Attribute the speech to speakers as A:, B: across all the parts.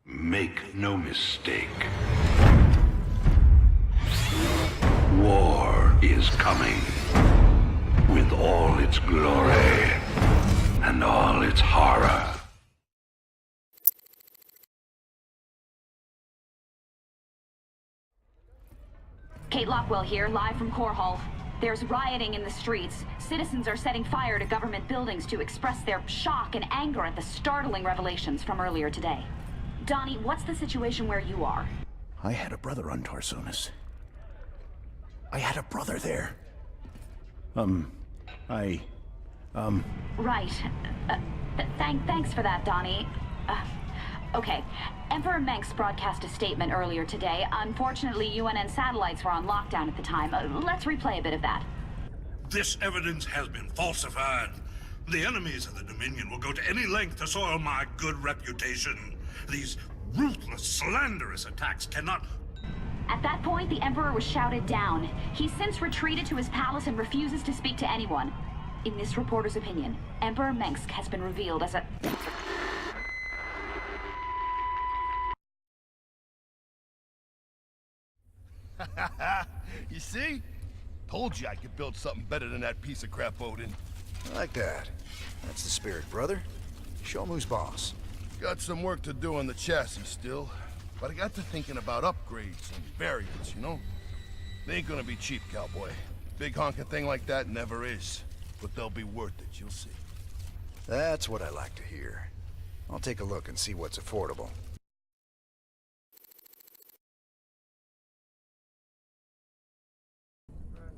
A: Make no mistake. War is coming. With all its glory and all its horror.
B: Kate Lockwell here, live from Korhal. There's rioting in the streets. Citizens are setting fire to government buildings to express their shock and anger at the startling revelations from earlier today. Donnie, what's the situation where you are?
C: I had a brother on Tarsonis. I had a brother there.
B: Right. Thanks for that, Donnie. Okay. Emperor Mengsk broadcast a statement earlier today. Unfortunately, UNN satellites were on lockdown at the time. Let's replay a bit of that.
D: This evidence has been falsified. The enemies of the Dominion will go to any length to soil my good reputation. These ruthless, slanderous attacks cannot...
B: At that point, the Emperor was shouted down. He's since retreated to his palace and refuses to speak to anyone. In this reporter's opinion, Emperor Mengsk has been revealed as a...
E: You see? Told you I could build something better than that piece of crap Odin.
C: I like that. That's the spirit, brother. Show 'em who's boss.
E: Got some work to do on the chassis still, but I got to thinking about upgrades and variants, you know? They ain't gonna be cheap, cowboy. Big honking thing like that never is. But they'll be worth it, you'll see.
C: That's what I like to hear. I'll take a look and see what's affordable.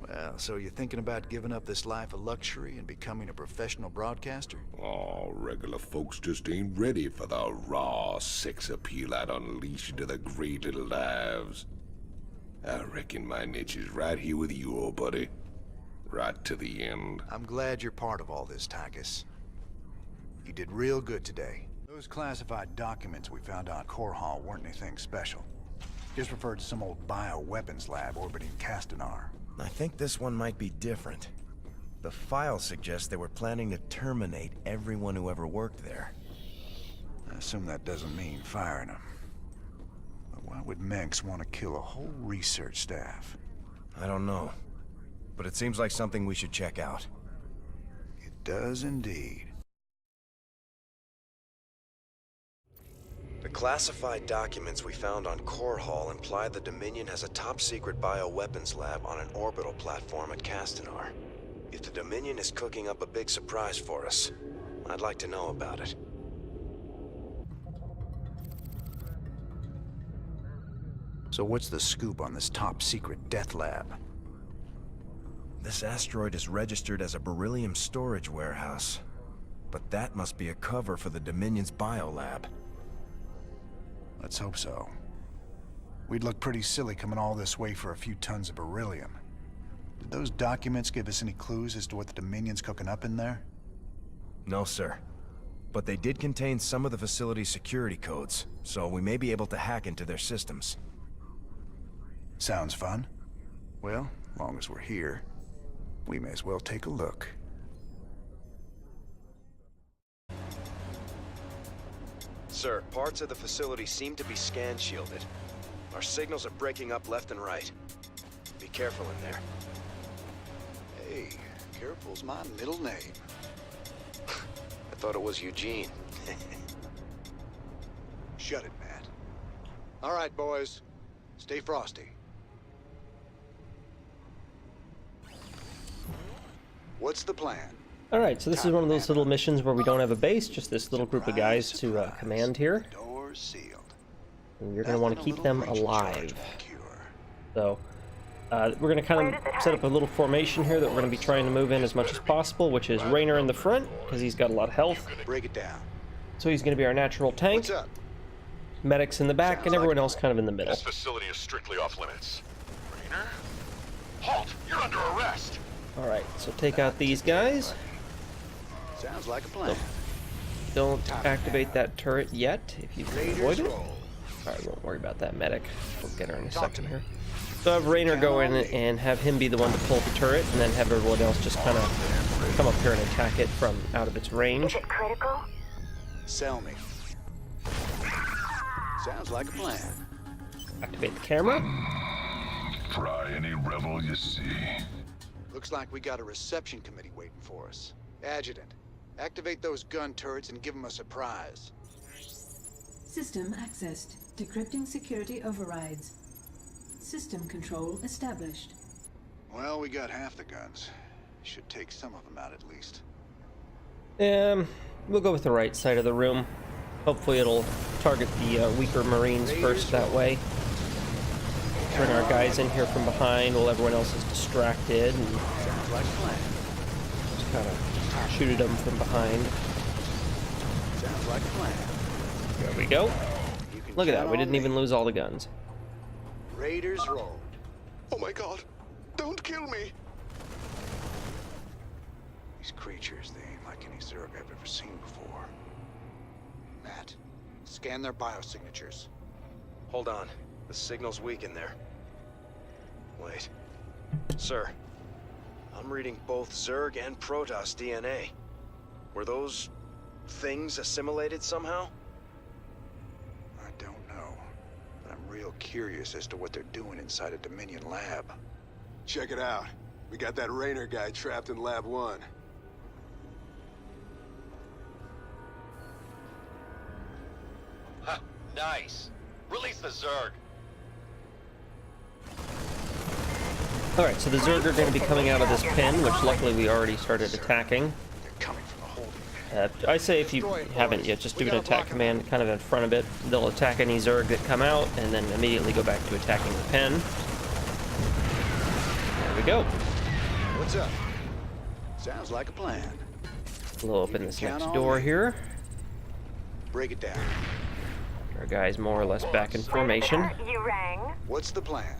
C: Well, so you're thinking about giving up this life of luxury and becoming a professional broadcaster?
F: Oh, regular folks just ain't ready for the raw sex appeal I'd unleash into the great little lives. I reckon my niche is right here with you, old buddy. Right to the end.
C: I'm glad you're part of all this, Tychus. You did real good today. Those classified documents we found on Korhal weren't anything special. Just referred to some old bioweapons lab orbiting Castanar.
G: I think this one might be different. The file suggests they were planning to terminate everyone who ever worked there.
C: I assume that doesn't mean firing them. But why would Mengsk want to kill a whole research staff?
G: I don't know. But it seems like something we should check out.
C: It does indeed.
G: The classified documents we found on Korhal imply the Dominion has a top-secret bioweapons lab on an orbital platform at Castanar. If the Dominion is cooking up a big surprise for us, I'd like to know about it.
C: So what's the scoop on this top-secret death lab?
G: This asteroid is registered as a beryllium storage warehouse. But that must be a cover for the Dominion's biolab.
C: Let's hope so. We'd look pretty silly coming all this way for a few tons of beryllium. Did those documents give us any clues as to what the Dominion's cooking up in there?
G: No, sir. But they did contain some of the facility's security codes, so we may be able to hack into their systems.
C: Sounds fun. Well, as long as we're here, we may as well take a look.
G: Sir, parts of the facility seem to be scan-shielded. Our signals are breaking up left and right. Be careful in there.
C: Hey, careful's my middle name.
G: I thought it was Eugene.
C: Shut it, Matt. All right, boys. Stay frosty. What's the plan?
H: Alright, so this is one of those little missions where we don't have a base, just this little group of guys to command here.
C: Doors sealed.
H: And you're going to want to keep them alive. So, we're going to kind of set up a little formation here that we're going to be trying to move in as much as possible, which is Raynor in the front, because he's got a lot of health.
C: Break it down.
H: So he's going to be our natural tank. Medics in the back, and everyone else kind of in the middle.
I: This facility is strictly off limits. Raynor? Halt! You're under arrest!
H: Alright, so take out these guys.
C: Sounds like a plan.
H: Don't activate that turret yet, if you can avoid it. Alright, won't worry about that medic. We'll get her in a second here. So have Raynor go in and have him be the one to pull the turret, and then have everyone else just kind of come up here and attack it from out of its range.
J: Is it critical?
C: Sell me. Sounds like a plan.
H: Activate the camera.
A: Fry any rebel you see.
C: Looks like we got a reception committee waiting for us. Adjutant, activate those gun turrets and give them a surprise.
J: System accessed. Decrypting security overrides. System control established.
C: Well, we got half the guns. Should take some of them out at least.
H: We'll go with the right side of the room. Hopefully it'll target the weaker Marines first that way. Bring our guys in here from behind while everyone else is distracted, and
C: Sounds like a plan.
H: just kind of shoot at them from behind.
C: Sounds like a plan.
H: There we go.
C: You can
H: Look at that,
C: count
H: we
C: on
H: didn't
C: me.
H: even lose all the guns.
C: Raiders roll.
E: Oh my god! Don't kill me!
C: These creatures, they ain't like any Zerg I've ever seen before. Matt, scan their biosignatures.
G: Hold on. The signal's weak in there. Wait. Sir, I'm reading both Zerg and Protoss DNA. Were those things assimilated somehow?
C: I don't know, but I'm real curious as to what they're doing inside a Dominion lab.
E: Check it out. We got that Raynor guy trapped in Lab 1.
I: Ha! Nice. Release the Zerg.
H: Alright, so the Zerg are going to be coming out of this pin, which luckily we already started attacking.
C: They're coming from the holding.
H: I say if you haven't yet, just do an attack command kind of in front of it. They'll attack any Zerg that come out, and then immediately go back to attacking the pen. There we go.
C: What's up? Sounds like a plan.
H: We'll open this next door here.
C: Break it down.
H: Our guys more or less back in formation.
K: You rang.
C: What's the plan?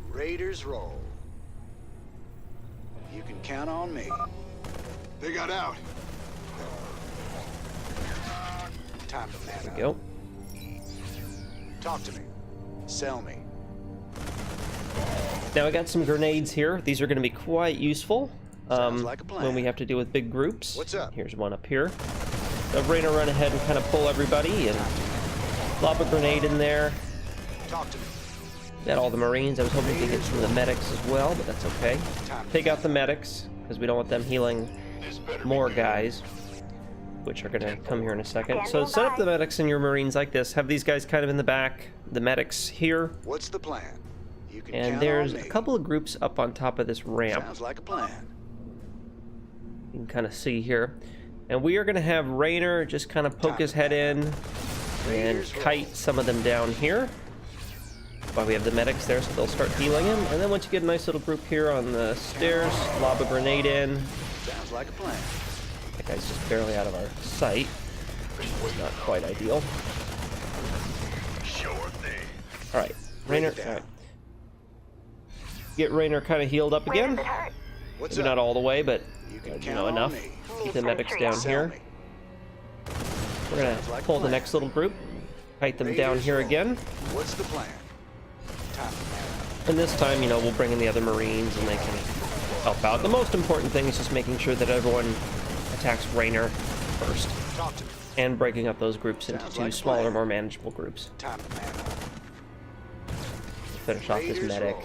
C: Raiders roll. You can count on me.
E: They got out.
C: Time to man up.
H: Go.
C: Talk to me. Sell me.
H: Now I got some grenades here. These are going to be quite useful
C: Sounds like a plan.
H: when we have to deal with big groups.
C: What's up?
H: Here's one up here. So Raynor run ahead and kind of pull everybody and lob a grenade in there.
C: Talk to me.
H: Got all the Marines. I was hoping to get some of the medics as well, but that's okay. Take out the medics, because we don't want them healing more guys, which are going to come here in a second. So set up the medics and your Marines like this. Have these guys kind of in the back, the medics here.
C: What's the plan? You can
H: And
C: count
H: there's
C: on
H: a
C: me.
H: couple of groups up on top of this ramp.
C: Sounds like a plan.
H: You can kind of see here. And we are going to have Raynor just kind of poke his head in and kite some of them down here. While we have the medics there, so they'll start healing him. And then once you get a nice little group here on the stairs, lob a grenade in.
C: Sounds like a plan.
H: That guy's just barely out of our sight, which was not quite ideal.
I: Sure thing.
H: Alright, Raynor. Alright. Get Raynor kind of healed up again.
C: What's
H: Maybe
C: up?
H: not all the way, but
C: You can
H: you
C: count
H: know,
C: on
H: enough.
C: me.
H: Keep the medics down
C: Sell
H: here.
C: me.
H: We're gonna
C: Sounds like a
H: pull the
C: plan.
H: next little group, kite them down
C: Raiders
H: here
C: roll.
H: again.
C: What's the plan? Time to man up.
H: And this time, you know, we'll bring in the other Marines and they can help out. The most important thing is just making sure that everyone attacks Raynor first.
C: Talk to me.
H: And breaking up those groups into
C: Sounds
H: two
C: like a
H: smaller,
C: plan.
H: more manageable groups.
C: Time to man up.
H: Finish off this
C: Raiders
H: medic.
C: roll.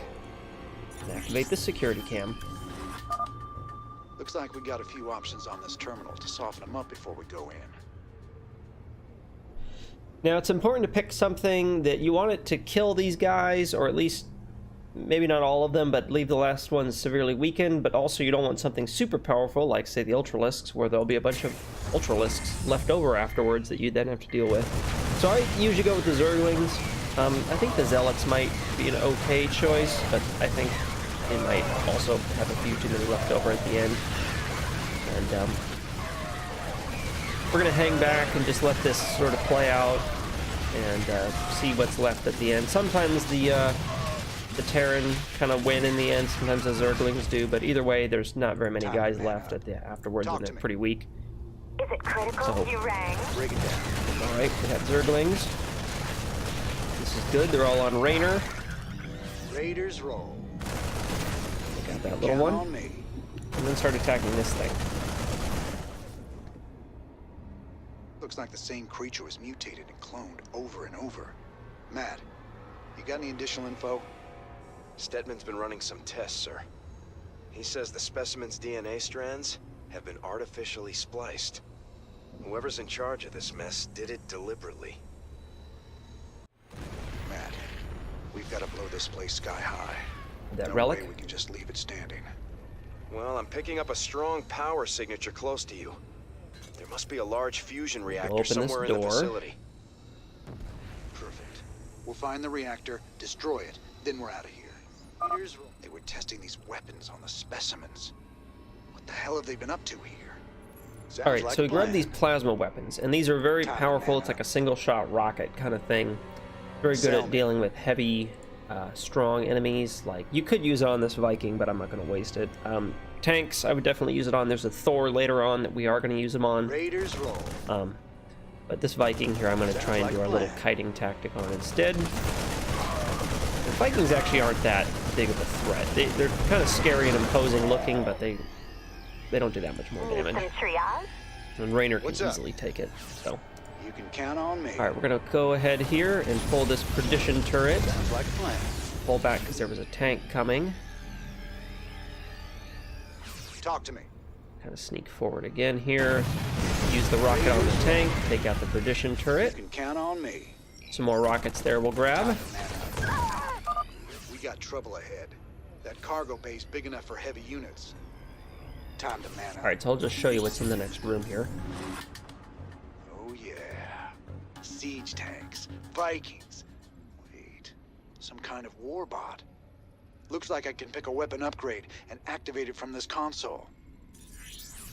H: And activate the security cam.
C: Looks like we got a few options on this terminal to soften them up before we go in.
H: Now, it's important to pick something that you want it to kill these guys, or at least maybe not all of them, but leave the last ones severely weakened. But also, you don't want something super powerful, like, say, the Ultralisks, where there'll be a bunch of Ultralisks left over afterwards that you then have to deal with. So I usually go with the Zerglings. I think the Zealots might be an okay choice, but I think they might also have a few too many left over at the end. And we're gonna hang back and just let this sort of play out and see what's left at the end. Sometimes the Terran kind of win in the end. Sometimes the Zerglings do, but either way, there's not very many guys left at the afterwards, and they're pretty weak.
K: Is it critical?
H: So-
K: You rang.
C: Break it down.
H: All right, we have Zerglings. This is good. They're all on Raynor.
C: Raiders roll.
H: Got that little
C: Count
H: one,
C: on me.
H: and then start attacking this thing.
C: Looks like the same creature was mutated and cloned over and over. Matt, you got any additional info?
G: Stedman's been running some tests, sir. He says the specimen's DNA strands have been artificially spliced. Whoever's in charge of this mess did it deliberately.
C: Matt, we've got to blow this place sky high.
H: That
C: No
H: relic?
C: way we can just leave it standing.
G: Well, I'm picking up a strong power signature close to you. There must be a large fusion reactor somewhere in the facility.
C: Perfect. We'll find the reactor, destroy it, then we're out of here. They were testing these weapons on the specimens. What the hell have they been up to here? Sounds
H: Alright,
C: like
H: so we
C: a plan.
H: grabbed these plasma weapons, and these are very powerful. It's like a single-shot rocket kind of thing. Very good at dealing with heavy, strong enemies. Like, you could use it on this Viking, but I'm not going to waste it. Tanks, I would definitely use it on. There's a Thor later on that we are going to use them on.
C: Raiders roll.
H: But this Viking here, I'm going to try and do our little kiting tactic on instead. The Vikings actually aren't that big of a threat. They're kind of scary and imposing looking, but they don't do that much more damage. And Raynor can easily take it. So
C: You can count on me.
H: all right, we're going to go ahead here and pull this perdition turret.
C: Sounds like a plan.
H: Pull back because there was a tank coming.
C: Talk to me.
H: Kind of sneak forward again here. Use the rocket on the tank. Take out the perdition
C: You
H: turret.
C: can count on me.
H: Some more rockets there we'll grab.
C: We got trouble ahead. That cargo bay's big enough for heavy units. Time to man up.
H: All right, so I'll just show you what's in the next room here.
C: Oh yeah. Siege tanks. Vikings. Wait. Some kind of warbot. Looks like I can pick a weapon upgrade and activate it from this console.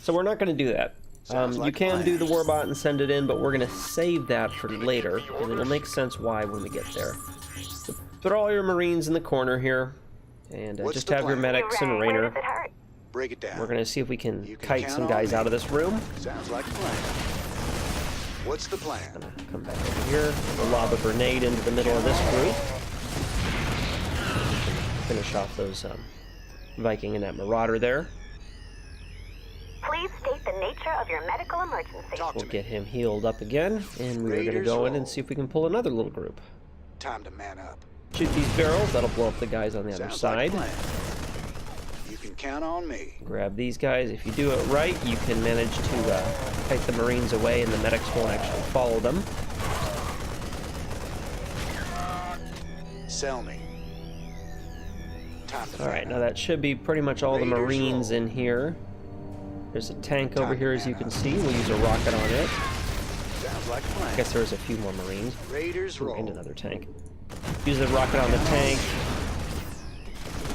H: So we're not going to do that. You can do the warbot and send it in, but we're going to save that for later, and it'll make sense why when we get there. So put all your Marines in the corner here, and just have your medics and Raynor.
C: Break it down.
H: We're going to see if we can
C: count
H: kite some
C: on
H: guys
C: me.
H: out of this room.
C: Sounds like a plan. What's the plan?
H: Gonna come back over here. We'll lob a grenade into the middle of this group. Finish off those Viking and that Marauder there.
K: Please state the nature of your medical emergency.
H: We'll get him healed up again, and we're going to go in and see if we can pull another little group.
C: Time to man up.
H: Shoot these barrels, that'll blow up the guys on the other
C: Sounds
H: side.
C: like a plan. You can count on me.
H: Grab these guys. If you do it right, you can manage to fight the Marines away, and the medics won't actually follow them.
C: Sell me. Time to
H: All right, now that should be pretty much all the Marines in here. There's a tank over here, as you can see. We'll use a rocket on it.
C: Sounds like a
H: I
C: plan.
H: guess there's a few more Marines.
C: Raiders
H: Ooh,
C: roll.
H: and another tank. Use the rocket on the tank.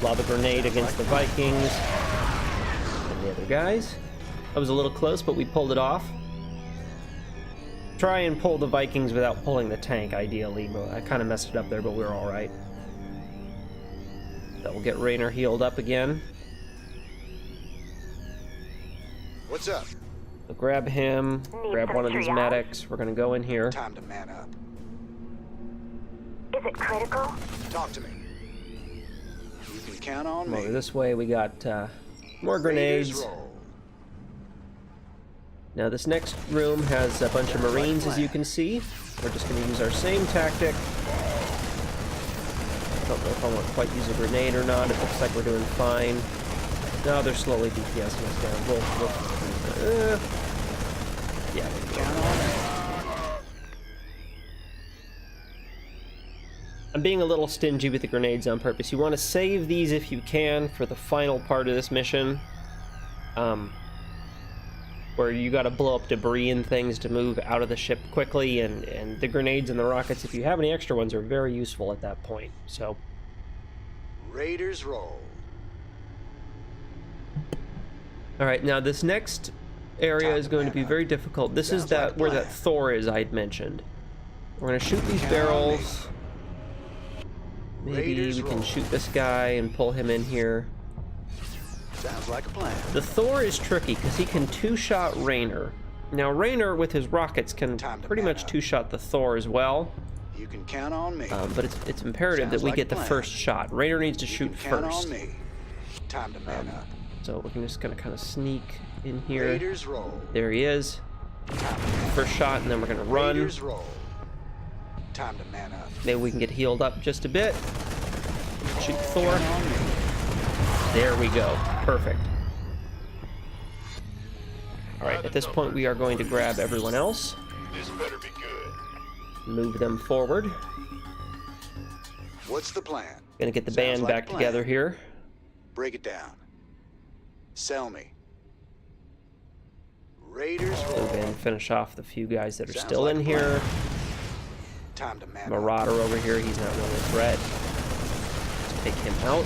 H: Lob a grenade against the Vikings. And the other guys. That was a little close, but we pulled it off. Try and pull the Vikings without pulling the tank, ideally. But I kind of messed it up there, but we're alright. So we'll get Raynor healed up again.
C: What's up?
H: So grab him, grab one of these medics. We're gonna go in here.
C: Time to man up.
K: Is it critical?
C: Talk to me. You can count on
H: Come
C: me.
H: over this way. We got more
C: Raiders
H: grenades.
C: roll.
H: Now this next room has a bunch of Marines, as you can see. We're just gonna use our same tactic. Don't know if I want to quite use a grenade or not. It looks like we're doing fine. No, they're slowly DPSing us down. Yeah.
C: Count on me.
H: I'm being a little stingy with the grenades on purpose. You want to save these if you can for the final part of this mission. Where you got to blow up debris and things to move out of the ship quickly, and the grenades and the rockets, if you have any extra ones, are very useful at that point. So,
C: Raiders roll.
H: all right, now this next area is going to be very difficult. This is that where that Thor is I'd mentioned. We're going to shoot these barrels. Maybe we can shoot this guy and pull him in here.
C: Sounds like a plan.
H: The Thor is tricky because he can two-shot Raynor. Now Raynor with his rockets can pretty much two-shot the Thor as well.
C: You can count on me.
H: But it's imperative that we get the first shot. Raynor needs to shoot
C: Count
H: first.
C: on me. Time to man up.
H: So we're just gonna kind of sneak in here.
C: Raiders roll.
H: There he is. First shot, and then we're gonna run.
C: Raiders roll. Time to man up.
H: Maybe we can get healed up just a bit. Shoot Thor. There we go. Perfect. Alright, at this point we are going to grab everyone else.
I: This better be good.
H: Move them forward.
C: What's the plan?
H: Gonna get the
C: Sounds
H: band
C: like a
H: back
C: plan.
H: together here.
C: Break it down. Sell me. Raiders
H: Move
C: roll.
H: in, finish off the few guys that are
C: Sounds
H: still
C: like
H: in
C: a
H: here.
C: plan. Time to man up.
H: Marauder over here, he's not really a threat. Let's take him out.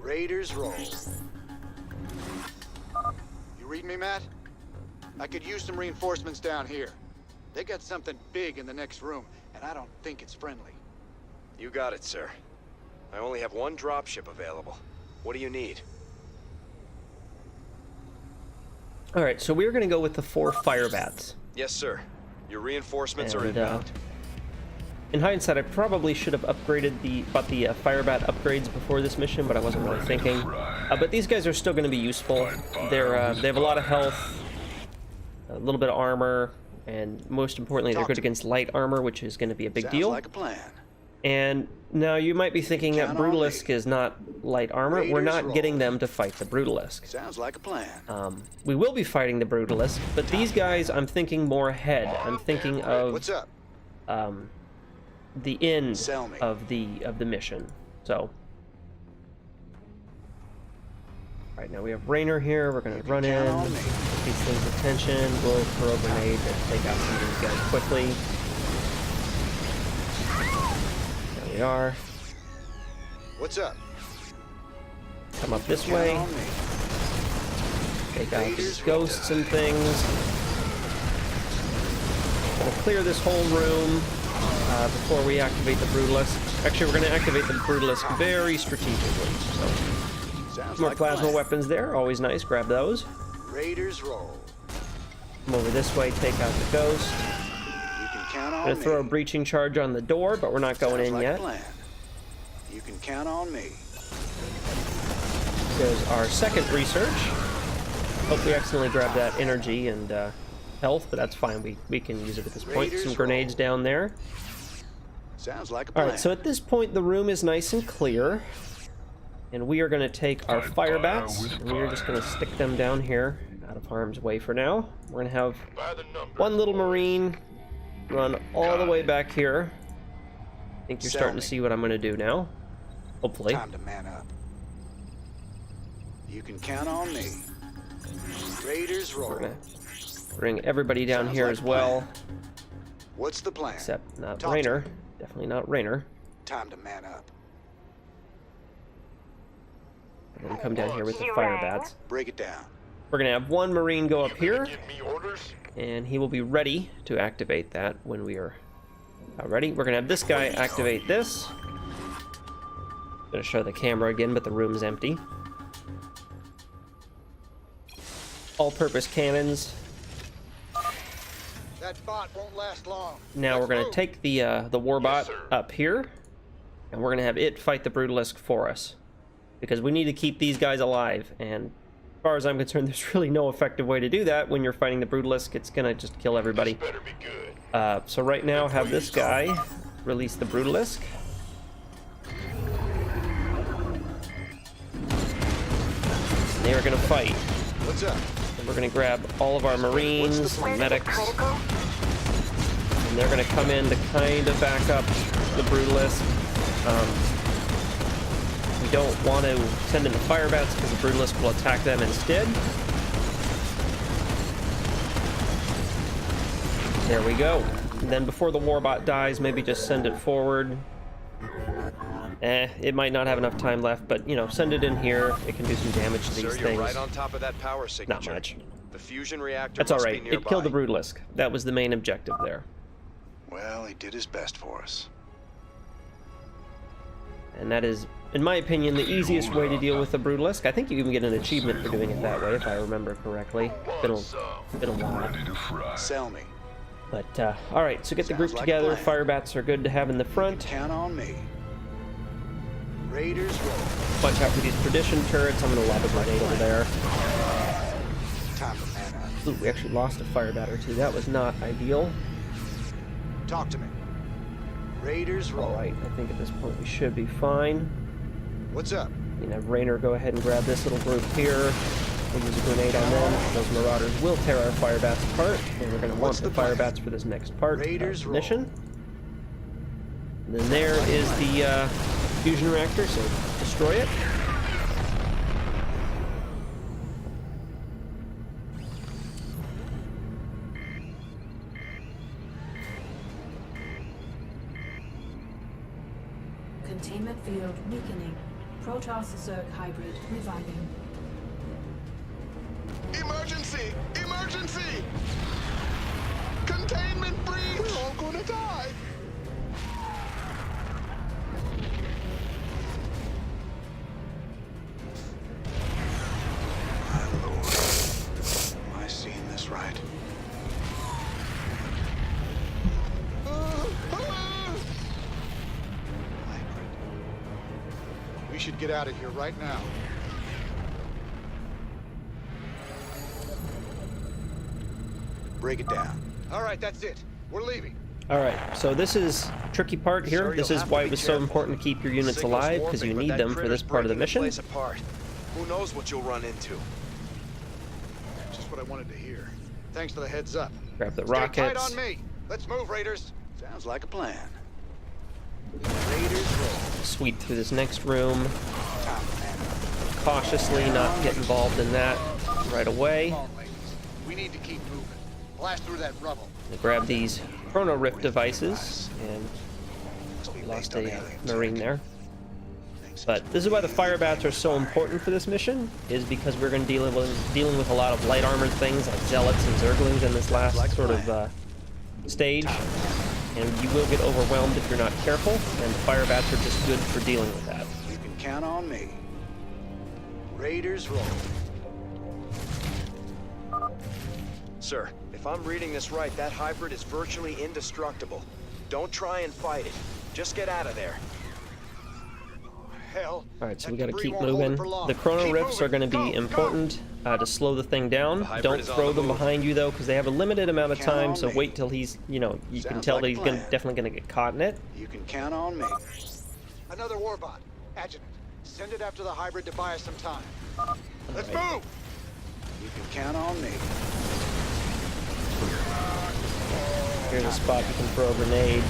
C: Raiders roll. You read me, Matt? I could use some reinforcements down here. They got something big in the next room, and I don't think it's friendly.
G: You got it, sir. I only have one dropship available. What do you need?
H: Alright, so we're gonna go with the 4 fire bats.
G: Yes, sir. Your reinforcements are
H: And,
G: inbound.
H: in hindsight, I probably should have bought the fire bat upgrades before this mission, but I wasn't really thinking. But these guys are still going to be useful. They have a lot of health, a little bit of armor, and most importantly, they're good against light armor, which is going to be a big
C: Sounds
H: deal.
C: like a plan.
H: And now you might be thinking that Brutalisk is not light armor. We're not getting them to fight the Brutalisk.
C: Sounds like a plan.
H: We will be fighting the Brutalisk, but these guys, I'm thinking more ahead. I'm thinking of
C: What's up?
H: the end
C: Sell me.
H: of the mission. So, right now we have Raynor here. We're gonna run in,
C: count on me.
H: get these things attention. We'll throw a grenade to take out some of these guys quickly. There we are.
C: What's up?
H: Come up this
C: Count
H: way.
C: on me.
H: Take out these
C: Raiders roll.
H: ghosts and things. Gonna clear this whole room before we activate the Brutalisk. Actually, we're gonna activate the Brutalisk very strategically. So,
C: Sounds
H: more
C: like a
H: plasma
C: plan.
H: weapons there, always nice. Grab those.
C: Raiders roll.
H: Come over this way, take out the ghost.
C: You can count on
H: Gonna
C: me.
H: throw a breaching charge on the door, but we're not going
C: Sounds
H: in
C: like
H: yet.
C: a plan. You can count on me.
H: There's our second research. Hope we accidentally grabbed that energy and health, but that's fine. We can use it at this point.
C: Raiders
H: Some grenades
C: roll.
H: down there.
C: Sounds like a plan.
H: Alright, so at this point the room is nice and clear. And we are going to take our fire bats, and we are just going to stick them down here, out of harm's way for now. We're going to have one little Marine run all the way back here. I think you're starting to see what I'm going to do now. Hopefully.
C: Time to man up. You can count on me. Raiders roll.
H: We're going to bring everybody down
C: Sounds
H: here
C: like
H: as
C: a
H: well.
C: plan. What's the plan?
H: Except not
C: Talk to
H: Raynor.
C: me.
H: Definitely not Raynor.
C: Time to man up.
H: We're going to come down here with the fire bats.
C: Break it down.
H: We're going to have one Marine go up here,
I: Give me orders?
H: and he will be ready to activate that when we are ready. We're going to have this guy activate this. Going to show the camera again, but the room's empty. All-purpose cannons.
C: That bot won't last long.
H: Now we're going to take the warbot
I: sir.
H: up here, and we're going to have it fight the Brutalisk for us. Because we need to keep these guys alive, and as far as I'm concerned, there's really no effective way to do that. When you're fighting the Brutalisk, it's going to just kill everybody.
I: Better be good.
H: So right now, have this guy release the Brutalisk. They are going to fight.
C: What's up?
H: And we're going to grab all of our Marines, medics,
K: Critical.
H: and they're going to come in to kind of back up the Brutalisk. We don't want to send in the fire bats because the Brutalisk will attack them instead. There we go. And then before the warbot dies, maybe just send it forward. It might not have enough time left, but, you know, send it in here. It can do some damage to these
G: Sir, you're
H: things.
G: right on top of that power signature.
H: Not much.
G: The fusion reactor
H: That's
G: must
H: alright.
G: be
H: It killed the
G: nearby.
H: Brutalisk. That was the main objective there.
C: Well, he did his best for us.
H: And that is, in my opinion, the easiest way to deal with the Brutalisk. I think you even get an achievement for doing it that way, if I remember correctly. Been a while.
C: Sell me.
H: But, alright, so get the group
C: Sounds like a
H: together.
C: plan.
H: Fire bats are good to have in the front.
C: Count on me. Raiders roll.
H: Watch out for these Perdition turrets. I'm going to lob a grenade over there.
C: Time to man up.
H: Ooh, we actually lost a fire bat or two. That was not ideal.
C: Talk to me. Raiders roll.
H: Alright, I think at this point we should be fine.
C: What's up?
H: You can have Raynor go ahead and grab this little group here. We'll use a grenade on them. Those marauders will tear our fire bats apart, and we're going to want the fire bats for this next part of the mission. And then there is the fusion reactor, so destroy it.
J: Containment field weakening. Protoss-Zerg hybrid reviving.
E: Emergency! Emergency! Containment breach! We're all gonna die!
C: My lord. Am I seeing this right? Hybrid. We should get out of here right now. Break it down. All right, that's it. We're leaving.
H: Alright, so this is tricky part here.
C: Sir,
H: this
C: you'll
H: is
C: have to
H: why
C: be
H: it was so
C: careful.
H: important to keep your units
G: Signal's
H: alive, because you
G: warping, but
H: need
G: that
H: them for
G: critter's
H: this part of the
G: breaking
H: mission.
G: place apart. Who knows what you'll run into?
C: Just what I wanted to hear. Thanks for the heads up.
H: Grab the
C: Stay tight
H: rockets.
C: on me. Let's move, Raiders. Sounds like a plan. Raiders roll.
H: Sweep through this next room.
C: Time to man up.
H: Cautiously, not get involved in that right away.
C: Come on, ladies. We need to keep moving. Blast through that rubble.
H: Grab these chrono rift devices, and we lost a marine there. But this is why the fire bats are so important for this mission, is because we're going to dealing with a lot of light armored things like zealots and zerglings in this last sort of stage, and you will get overwhelmed if you're not careful, and fire bats are just good for dealing with that.
C: You can count on me. Raiders roll.
G: Sir, if I'm reading this right, that hybrid is virtually indestructible. Don't try and fight it. Just get out of there.
C: Hell.
H: Alright, so
C: that
H: we gotta
C: debris
H: keep
C: won't hold it
H: moving.
C: for long.
H: The chrono
C: Keep
H: rifts are
C: moving.
H: going to be
C: Go,
H: important to slow the thing down.
G: hybrid
H: Don't
G: is on
H: throw
G: the
H: them
G: move.
H: behind you though, because they have a limited amount of
C: Count
H: time,
C: on
H: so
C: me.
H: wait till he's, you can
C: Sounds
H: tell
C: like
H: that
C: a
H: he's
C: plan.
H: definitely going to get caught in it.
C: You can count on me. Another warbot. Adjutant. Send it after the hybrid to buy us some time. Let's move! You can count on me.
H: Here's a spot you can throw a grenade.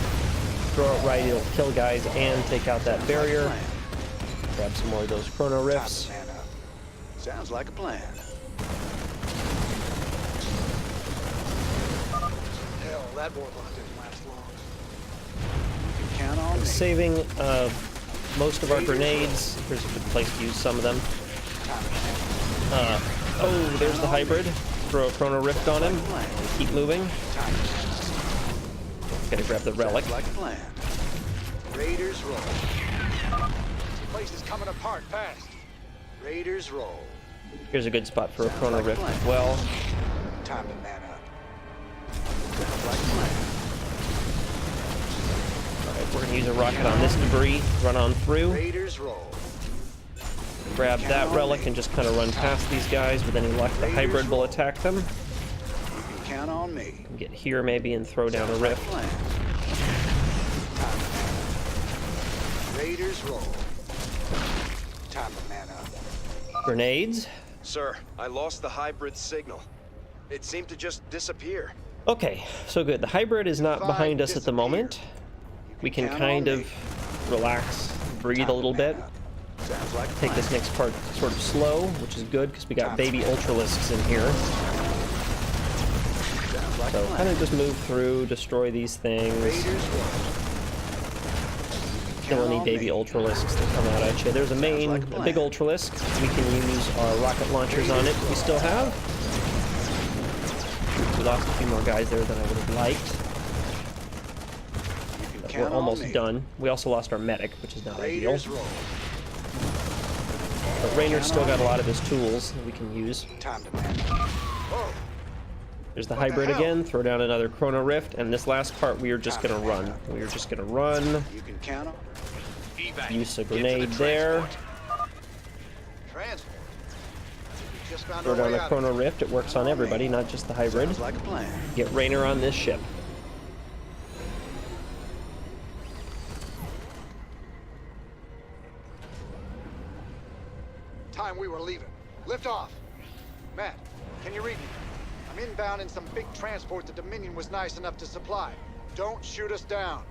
H: Throw it right, it'll kill guys and take out that barrier. Grab some more of those chrono rifts.
C: Man up. Sounds like a plan. Hell, that warbot didn't last long. You can count on me.
H: Saving most of our grenades. Here's a good place to use some of them. Oh, there's the hybrid. Throw a chrono rift on him. And keep moving. Gotta grab the relic.
C: Sounds like a plan. Raiders roll. This place is coming apart fast. Raiders roll.
H: Here's a good spot for a
C: Sounds
H: chrono
C: like a
H: rift
C: plan.
H: as well.
C: Time to man up. Sounds like a plan.
H: Alright, we're gonna use a rocket on this debris. Run on through.
C: Raiders roll.
H: Grab that relic and just kind of run past these guys. With any luck, the hybrid will attack them.
C: You can count on me.
H: Get here maybe and throw down a
C: Sounds like
H: rift.
C: plan. Time to man up. Raiders roll. Time to man up.
H: Grenades.
G: Sir, I lost the hybrid signal. It seemed to just disappear.
H: Okay, so good. The hybrid is not behind us at the moment. We can
C: count
H: kind
C: on
H: of relax, breathe a little bit.
C: Sounds like a
H: Take this
C: plan.
H: next part sort of slow, which is good because we got baby ultralisks in here.
C: Sounds like a
H: So
C: plan.
H: kind of just move through, destroy these things,
C: Raiders roll.
H: kill
C: Count
H: any
C: on
H: baby
C: me.
H: ultralisks that come out at you. There's a main,
C: like a
H: a
C: plan.
H: big ultralisk. We can use our rocket launchers on it. We still have. We lost a few more guys there than I would have liked.
C: You can
H: But
C: count
H: we're almost
C: on me.
H: done. We also lost our medic, which is not ideal.
C: Raiders roll.
H: But Raynor's still got a lot of his tools that we can use.
C: Time to man up. Whoa.
H: There's the
C: What the
H: hybrid
C: hell?
H: again. Throw down another chrono rift, and this last part we are just gonna run. We are just gonna run.
C: You can count on
H: Use a grenade there.
C: transport. We just found
H: Throw
C: our
H: down
C: way
H: the
C: out of
H: chrono rift. It works on everybody, not just the hybrid.
C: Sounds like a plan.
H: Get Raynor on this ship.
C: time we were leaving. Lift off. Matt, can you read me? I'm inbound in some big transport the Dominion was nice enough to supply. Don't shoot us down.